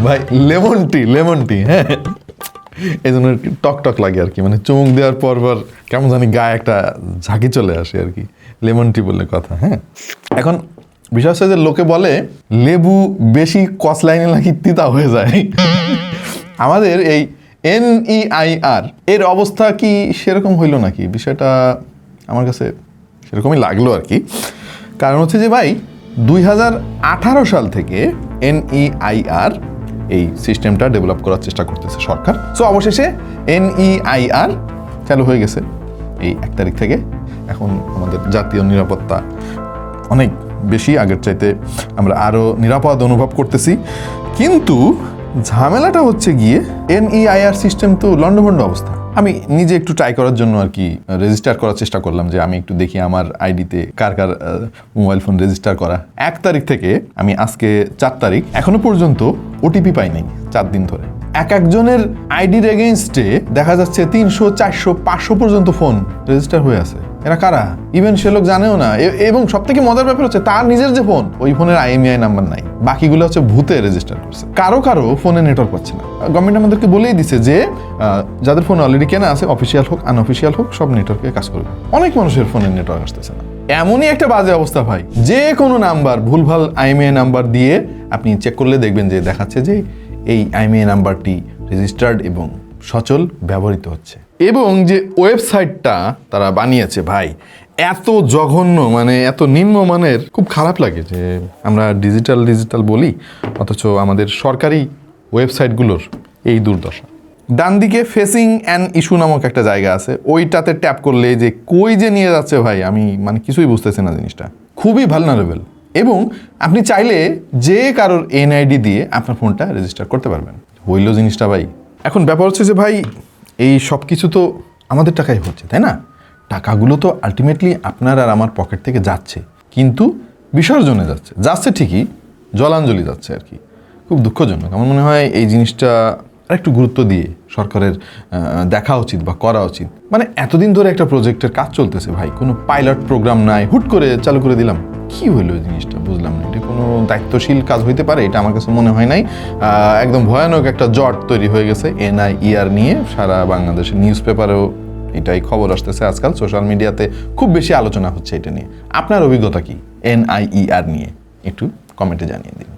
ভাই lemon tea হ্যাঁ, এই জন্য টক টক লাগে আর কি, মানে চুমুক দেওয়ার পর কেমন জানি গায়ে একটা ঝাঁকি চলে আসে আর কি, লেমন টি বললে কথা। হ্যাঁ, এখন বিষয় হচ্ছে যে লোকে বলে লেবু বেশি কচলাইনে নাকি তিতা হয়ে যায়। আমাদের এই NEIR এর অবস্থা কি সেরকম হইল নাকি? বিষয়টা আমার কাছে সেরকমই লাগলো আর কি। কারণ হচ্ছে যে ভাই 2018 সাল থেকে NEIR এই সিস্টেমটা ডেভেলপ করার চেষ্টা করতেছে সরকার। সো অবশেষে NEIR চালু হয়ে গেছে এই 1 তারিখ থেকে। এখন আমাদের জাতীয় নিরাপত্তা অনেক বেশি আগের চাইতে আমরা আরও নিরাপদ অনুভব করতেছি। কিন্তু ঝামেলাটা হচ্ছে গিয়ে NEIR সিস্টেম তো লন্ডভন্ড অবস্থা। আমি নিজে একটু ট্রাই করার জন্য আর কি রেজিস্টার করার চেষ্টা করলাম, যে আমি একটু দেখি আমার আইডিতে কার কার মোবাইল ফোন রেজিস্টার করা। 1 তারিখ থেকে আমি আজকে 4 তারিখ এখনো পর্যন্ত ওটিপি পাই নাই 4 দিন ধরে। একজনের আইডির এগেইনস্টে দেখা যাচ্ছে 300, 400, 500 পর্যন্ত ফোন রেজিস্টার হয়ে আছে। এরা কারা? ইভেন সে লোক জানেও না। এবং সব থেকে মজার ব্যাপার হচ্ছে তার নিজের যে ফোন, ওই ফোনের IMEI নাম্বার নাই, বাকিগুলো হচ্ছে ভূতে রেজিস্টার করছে। কারো ফোনে নেটওয়ার্ক পাচ্ছে না। গভর্নমেন্ট আমাদেরকে বলেই দিছে যে যাদের ফোন অলরেডি কেনা আছে, অফিসিয়াল হোক আনঅফিসিয়াল হোক, সব নেটওয়ার্কে কাজ করবে। অনেক মানুষের ফোনে নেটওয়ার্ক আসতেছে না। এমনই একটা বাজে অবস্থা ভাই, যে কোনো নাম্বার ভুলভাল IMEI নাম্বার দিয়ে আপনি চেক করলে দেখবেন যে দেখাচ্ছে যে এই IMEI নাম্বারটি রেজিস্টার্ড এবং সচল ব্যবহৃত হচ্ছে। এবং যে ওয়েবসাইটটা তারা বানিয়েছে ভাই, এত জঘন্য, মানে এত নিম্নমানের, খুব খারাপ লাগে যে আমরা ডিজিটাল বলি, অথচ আমাদের সরকারি ওয়েবসাইটগুলোর এই দুর্দশা। ডান দিকে ফেসিং অ্যান ইস্যু নামক একটা জায়গা আছে, ওইটাতে ট্যাপ করলে যে কই যে নিয়ে যাচ্ছে ভাই, আমি মানে কিছুই বুঝতেছি না। জিনিসটা খুবই ভালনারেবল, এবং আপনি চাইলে যে কারোর NID দিয়ে আপনার ফোনটা রেজিস্টার করতে পারবেন। হইল জিনিসটা ভাই। এখন ব্যাপার হচ্ছে যে ভাই, এই সব কিছু তো আমাদের টাকাই হচ্ছে, তাই না? টাকাগুলো তো আলটিমেটলি আপনার আর আমার পকেট থেকে যাচ্ছে, কিন্তু বিসর্জনে যাচ্ছে ঠিকই, জলাঞ্জলি যাচ্ছে আর কি। খুব দুঃখজনক। আমার মনে হয় এই জিনিসটা আরেকটু গুরুত্ব দিয়ে সরকারের দেখা উচিত বা করা উচিত। মানে এতদিন ধরে একটা প্রজেক্টের কাজ চলতেছে ভাই, কোনো পাইলট প্রোগ্রাম নাই, হুট করে চালু করে দিলাম। কি হইলো এই জিনিসটা বুঝলাম না। এটা কোনো দায়িত্বশীল কাজ হইতে পারে? এটা আমার কাছে মনে হয় নাই। একদম ভয়ানক একটা জট তৈরি হয়ে গেছে NIER নিয়ে। সারা বাংলাদেশের নিউজ পেপারেও এটাই খবর আসতেছে আজকাল, সোশ্যাল মিডিয়াতে খুব বেশি আলোচনা হচ্ছে এটা নিয়ে। আপনার অভিজ্ঞতা কি NIER নিয়ে? একটু কমেন্টে জানিয়ে দিন।